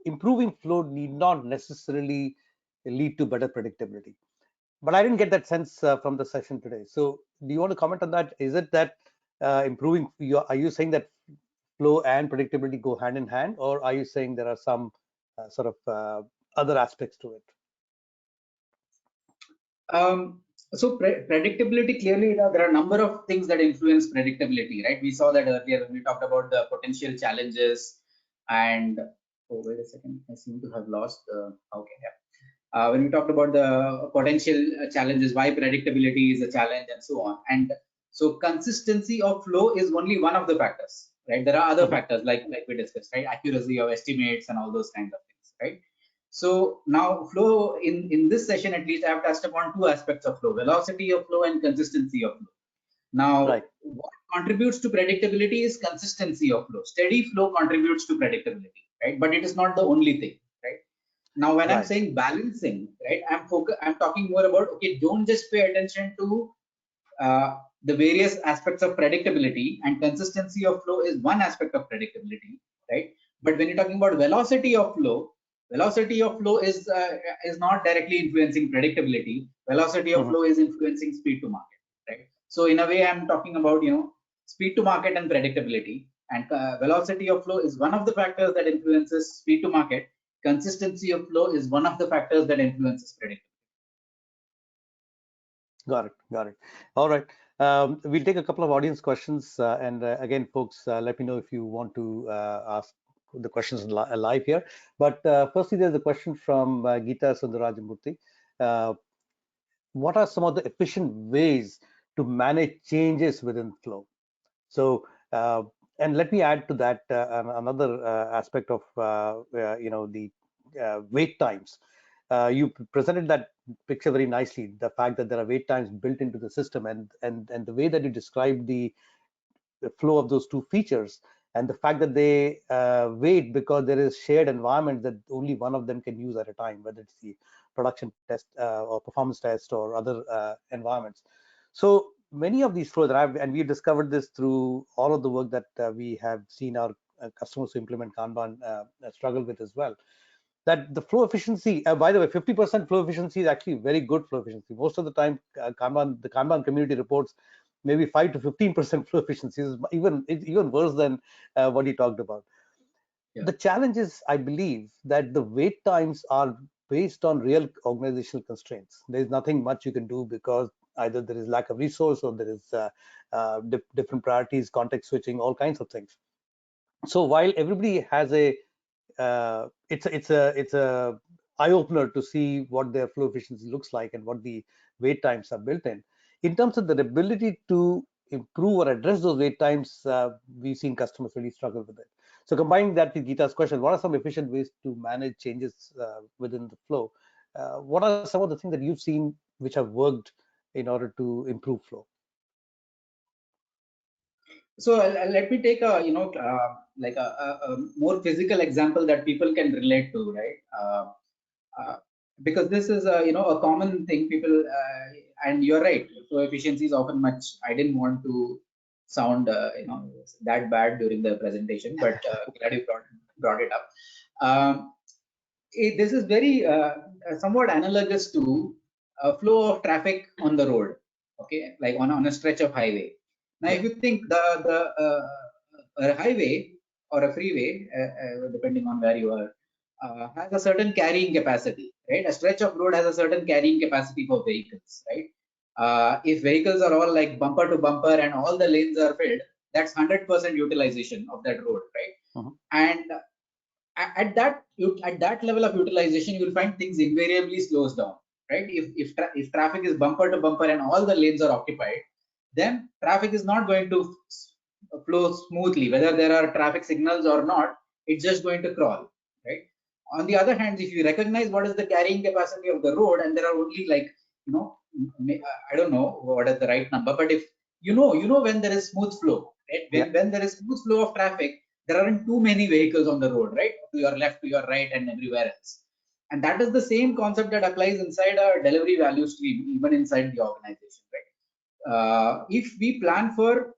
improving flow need not necessarily lead to better predictability. But I didn't get that sense from the session today. So do you want to comment on that? Is it that are you saying that flow and predictability go hand in hand, or are you saying there are some sort of other aspects to it? So predictability, clearly, there are a number of things that influence predictability, right? We saw that earlier when we talked about the potential challenges and, oh, wait a second, I seem to have lost the, okay, yeah. When we talked about the potential challenges, why predictability is a challenge and so on. And so consistency of flow is only one of the factors, right? There are other factors like we discussed, right? Accuracy of estimates and all those kinds of things, right? So now flow in this session, at least I have touched upon two aspects of flow: velocity of flow and consistency of flow. Now, Right. what contributes to predictability is consistency of flow. Steady flow contributes to predictability, right? But it is not the only thing, right? Now, when I'm Right. saying balancing, right, I'm talking more about, okay, don't just pay attention to the various aspects of predictability, and consistency of flow is one aspect of predictability, right? But when you're talking about velocity of flow is not directly influencing predictability. Velocity of flow is influencing speed to market, right? So in a way, I'm talking about, speed to market and predictability, and velocity of flow is one of the factors that influences speed to market. Consistency of flow is one of the factors that influences predictability. Got it. Got it. All right. We'll take a couple of audience questions. And again, folks, let me know if you want to ask the questions live here. But firstly, there's a question from Geeta Sundarajamurthy. Uh, what are some of the efficient ways to manage changes within flow? So, and let me add to that another aspect of the wait times. You presented that picture very nicely. The fact that there are wait times built into the system, and the way that you described the flow of those two features, and the fact that they wait because there is shared environment that only one of them can use at a time, whether it's the production test or performance test or other environments. So many of these flows that and we've discovered this through all of the work that we have seen our customers who implement Kanban struggle with as well, that the flow efficiency, by the way, 50% flow efficiency is actually very good flow efficiency. Most of the time, the Kanban community reports maybe 5 to 15% flow efficiency. Is even worse than what he talked about. Yeah. The challenge is, I believe, that the wait times are based on real organizational constraints. There is nothing much you can do because either there is lack of resource or there is different priorities, context switching, all kinds of things. So while everybody has it's a eye opener to see what their flow efficiency looks like and what the wait times are built in terms of the ability to improve or address those wait times. We've seen customers really struggle with it. So combining that with Geeta's question, what are some efficient ways to manage changes within the flow? What are some of the things that you've seen which have worked in order to improve flow? So let me take a like a more physical example that people can relate to, right? Uh, because this is a common thing people and you're right. So efficiency is often much. I didn't want to sound that bad during the presentation, but glad you brought it up. This is very somewhat analogous to a flow of traffic on the road. Okay, like on a stretch of highway. Now, Yeah. if you think a highway or a freeway, depending on where you are, has a certain carrying capacity, right? A stretch of road has a certain carrying capacity for vehicles, right? If vehicles are all like bumper to bumper and all the lanes are filled, that's 100% utilization of that road, right? And at that level of utilization, you will find things invariably slows down, right? If traffic is bumper to bumper and all the lanes are occupied, then traffic is not going to flow smoothly, whether there are traffic signals or not. It's just going to crawl, right? On the other hand, if you recognize what is the carrying capacity of the road, and there are only like I don't know what is the right number, but if you know when there is smooth flow, right? When there is smooth flow of traffic, there aren't too many vehicles on the road, right? To your left, to your right, and everywhere else. And that is the same concept that applies inside a delivery value stream, even inside the organization, right? If we plan for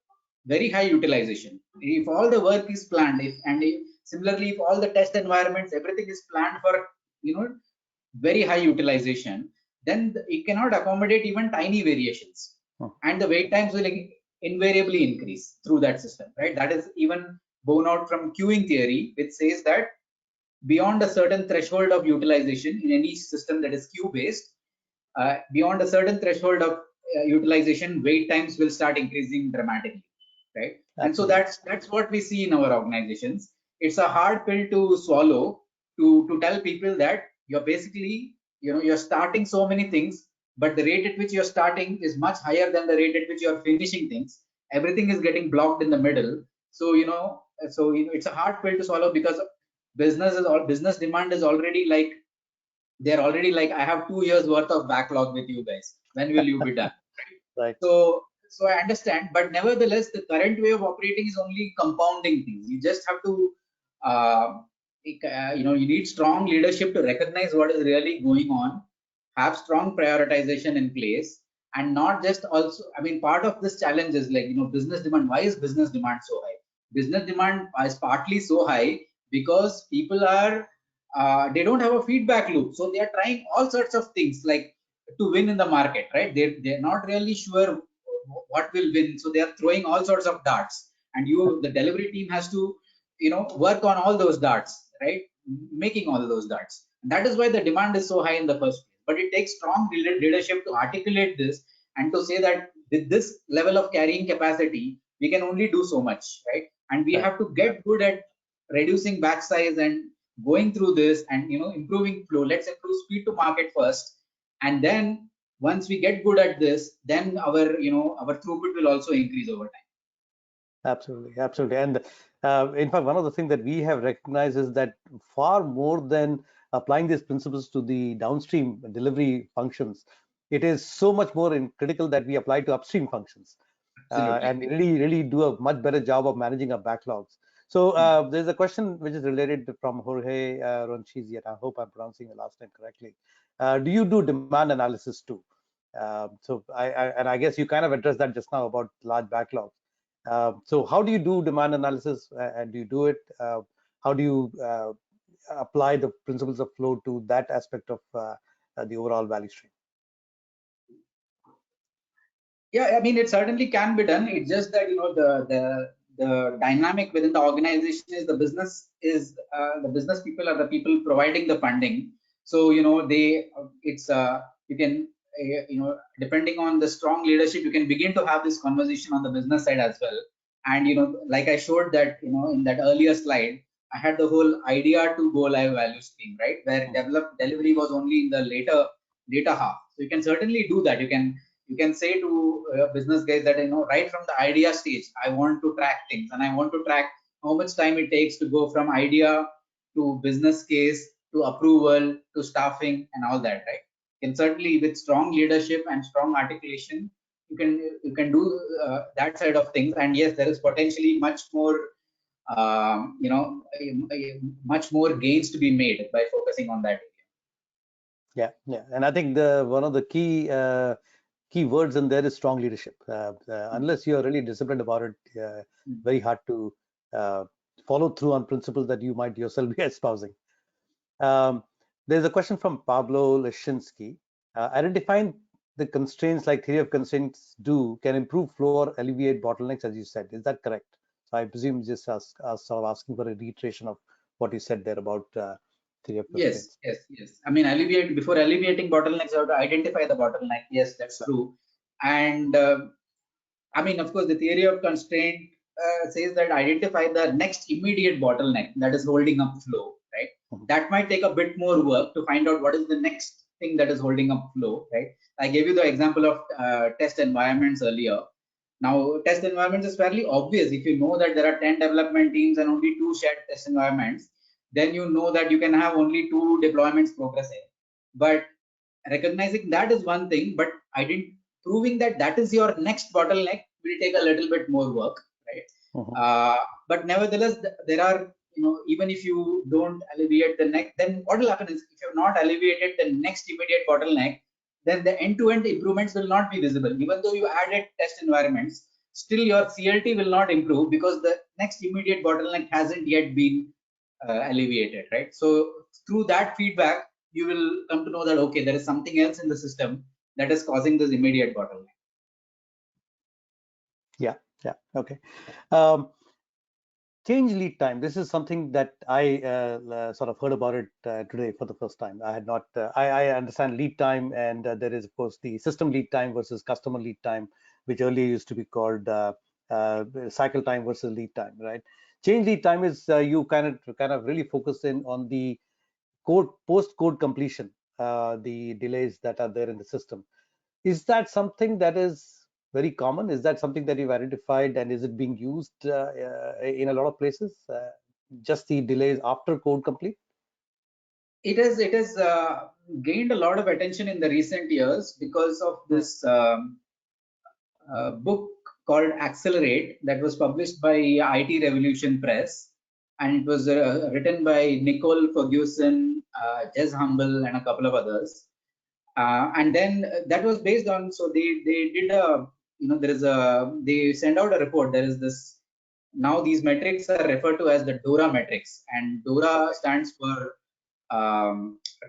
very high utilization, if all the work is planned, similarly, if all the test environments, everything is planned for, very high utilization, then it cannot accommodate even tiny variations, and the wait times will invariably increase through that system, right? That is even borne out from queuing theory, which says that beyond a certain threshold of utilization in any system that is queue based, beyond a certain threshold of utilization, wait times will start increasing dramatically, right? Absolutely. And so that's what we see in our organizations. It's a hard pill to swallow, to tell people that you're basically, you're starting so many things, but the rate at which you're starting is much higher than the rate at which you're finishing things. Everything is getting blocked in the middle. So it's a hard pill to swallow, because business demand is already like, they're already like, I have 2 years worth of backlog with you guys, when will you be done? Right. So I understand, but nevertheless, the current way of operating is only compounding things. You just have to, you need strong leadership to recognize what is really going on, have strong prioritization in place, and not just also, I mean, part of this challenge is like, business demand. Why is business demand so high? Business demand is partly so high because people are, they don't have a feedback loop. So they are trying all sorts of things, like, to win in the market, right? They're not really sure what will win, so they are throwing all sorts of darts, and the delivery team has to, work on all those darts, right? Making all those darts. That is why the demand is so high in the first place. But it takes strong leadership to articulate this, and to say that with this level of carrying capacity, we can only do so much, right? And we have to get good at reducing batch size and going through this, and improving flow. Let's improve speed to market first, and then once we get good at this, then our throughput will also increase over time. Absolutely, absolutely. And in fact, one of the things that we have recognized is that far more than applying these principles to the downstream delivery functions, it is so much more critical that we apply to upstream functions, and really do a much better job of managing our backlogs. So there's a question which is related from Jorge Ronchisi, and I hope I'm pronouncing the last name correctly. Do you do demand analysis too? So I guess you kind of addressed that just now about large backlogs. So how do you do demand analysis, and do you do it? How do you apply the principles of flow to that aspect of the overall value stream? Yeah, I mean, it certainly can be done. It's just that the dynamic within the organization is the business people are the people providing the funding. So you can depending on the strong leadership, you can begin to have this conversation on the business side as well. And like I showed that in that earlier slide, I had the whole idea to go live value stream, right, where delivery was only in the later half. So you can certainly do that. You can say to business guys that right from the idea stage, I want to track things, and I want to track how much time it takes to go from idea to business case to approval to staffing and all that, right? You can certainly, with strong leadership and strong articulation, you can do that side of things. And yes, there is potentially much more much more gains to be made by focusing on that area. Yeah, and I think one of the key words in there is strong leadership. Unless you're really disciplined about it, very hard to follow through on principles that you might yourself be espousing. There's a question from Pablo Leshinsky. Identifying the constraints like theory of constraints can improve flow or alleviate bottlenecks, as you said. Is that correct? So I presume just sort of asking for a reiteration of what you said there about theory of constraints. Yes. I mean, before alleviating bottlenecks, you have to identify the bottleneck. Yes, that's true. And I mean, of course, the theory of constraint says that identify the next immediate bottleneck that is holding up flow, right? That might take a bit more work to find out what is the next thing that is holding up flow, right? I gave you the example of test environments earlier. Now, test environments is fairly obvious. If you know that there are 10 development teams and only 2 shared test environments, then you know that you can have only 2 deployments progressing. But recognizing that is one thing, but proving that that is your next bottleneck will take a little bit more work, right? But nevertheless, there are, even if you don't alleviate the next, then what will happen is, if you have not alleviated the next immediate bottleneck, then the end-to-end improvements will not be visible. Even though you added test environments, still your CLT will not improve because the next immediate bottleneck hasn't yet been alleviated, right? So through that feedback, you will come to know that, okay, there is something else in the system that is causing this immediate bottleneck. Yeah, yeah, okay. Um, Change lead time. This is something that I sort of heard about it today for the first time. I had not. I understand lead time, and there is of course the system lead time versus customer lead time, which earlier used to be called cycle time versus lead time, right? Change lead time is you kind of really focus in on the code post code completion, the delays that are there in the system. Is that something that is very common? Is that something that you've identified, and is it being used in a lot of places? Just the delays after code complete? It has gained a lot of attention in the recent years because of Hmm. this book called Accelerate that was published by IT Revolution Press, and it was written by Nicole Ferguson, Jez Humble, and a couple of others. And then that was based on, so they did a, there is a, they send out a report. There is this, now these metrics are referred to as the DORA metrics, and DORA stands for, I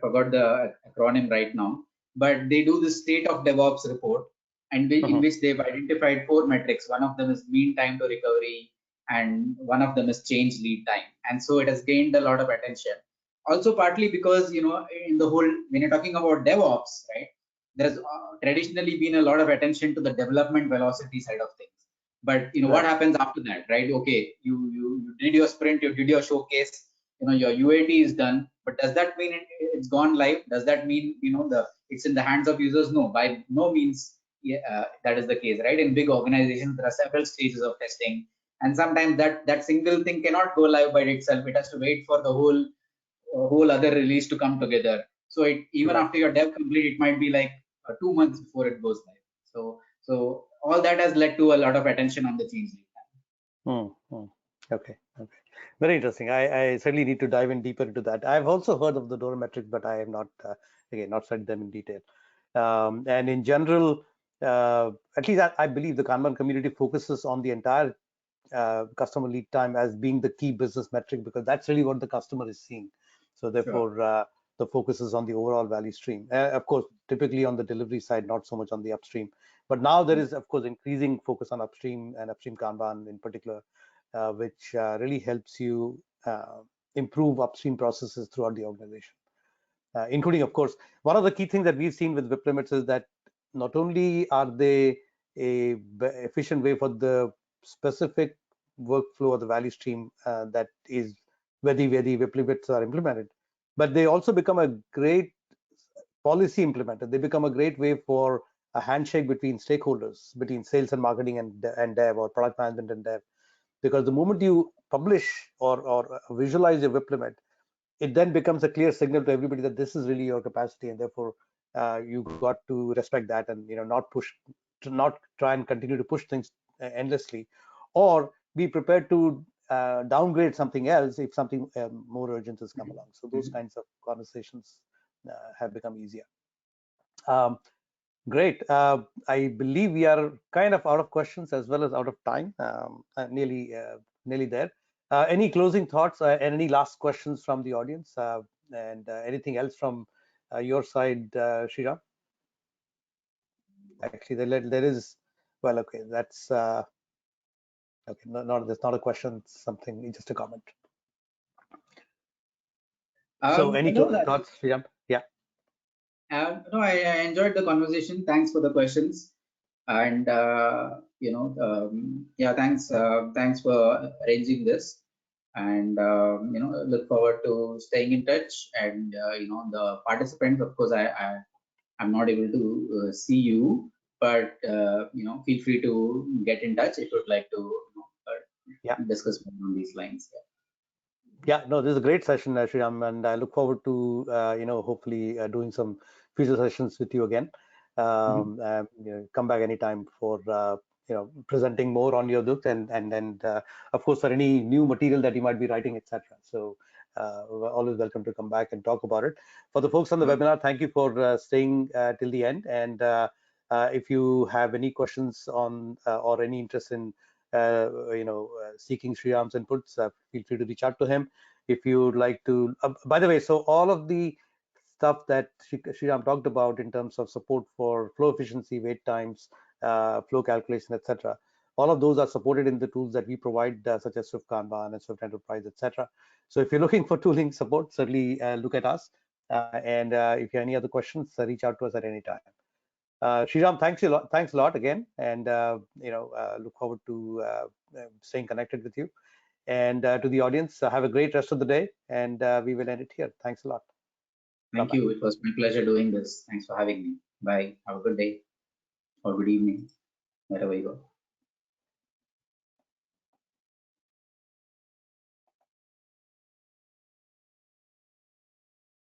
forgot the acronym right now, but they do the state of DevOps report, and in Mhm. which they've identified 4 metrics. One of them is mean time to recovery, and one of them is change lead time. And so it has gained a lot of attention. Also, partly because, in the whole, when you're talking about DevOps, right, there's traditionally been a lot of attention to the development velocity side of things. But what Right. happens after that, right? Okay, you did your sprint, you did your showcase, your UAT is done, but does that mean it's gone live? Does that mean the it's in the hands of users? No, by no means. Yeah, that is the case, right? In big organizations, there are several stages of testing, and sometimes that single thing cannot go live by itself. It has to wait for the whole other release to come together. So even Right. after your dev complete, it might be like 2 months before it goes live. So all that has led to a lot of attention on the change lead time. Hmm. Hmm. Okay. Okay. Very interesting. I certainly need to dive in deeper into that. I've also heard of the DORA metrics, but I have not, again, not studied them in detail. And in general, at least I believe the Kanban community focuses on the entire customer lead time as being the key business metric, because that's really what the customer is seeing. So Sure. therefore, the focus is on the overall value stream. Of course, typically on the delivery side, not so much on the upstream. But now there is, of course, increasing focus on upstream and upstream Kanban in particular, which really helps you improve upstream processes throughout the organization. Including, of course, one of the key things that we've seen with WIP limits is that not only are they a efficient way for the specific workflow or the value stream that is where the WIP limits are implemented, but they also become a great policy implementer. They become a great way for a handshake between stakeholders, between sales and marketing and dev, or product management and dev. Because the moment you publish or visualize your WIP limit, it then becomes a clear signal to everybody that this is really your capacity, and therefore you got to respect that, and not push, to not try and continue to push things endlessly, or be prepared to downgrade something else if something more urgent has come along. So those Mhm. kinds of conversations have become easier. um, Great. I believe we are kind of out of questions as well as out of time. Nearly there. Any closing thoughts and any last questions from the audience, and anything else from your side, Sriram? Actually, there is. Well, okay, that's okay. That's not a question. It's something, just a comment. So, any No, closing thoughts, Sriram? Yeah. no, I enjoyed the conversation. Thanks for the questions, and yeah, thanks for arranging this, and look forward to staying in touch. And the participants, of course, I'm not able to see you, but feel free to get in touch if you'd like to Yeah. discuss more on these lines. Yeah, no, this is a great session, Sriram, and I look forward to hopefully doing some future sessions with you again. Mhm. Come back anytime for presenting more on your book, and of course for any new material that you might be writing, etc. So we're always welcome to come back and talk about it. For the folks on the Sure. webinar, thank you for staying till the end. And if you have any questions on or any interest in seeking Sriram's inputs, feel free to reach out to him. If you'd like to, by the way, so all of the stuff that Sriram talked about in terms of support for flow efficiency, wait times, flow calculation, etc. All of those are supported in the tools that we provide, such as Swift Kanban and Swift Enterprise, etc. So if you're looking for tooling support, certainly look at us. And if you have any other questions, reach out to us at any time. Sriram, thanks a lot again, and look forward to staying connected with you. And to the audience, have a great rest of the day, and we will end it here. Thanks a lot. Thank Bye-bye. you. It was my pleasure doing this. Thanks for having me. Bye. Have a good day or good evening, wherever you go.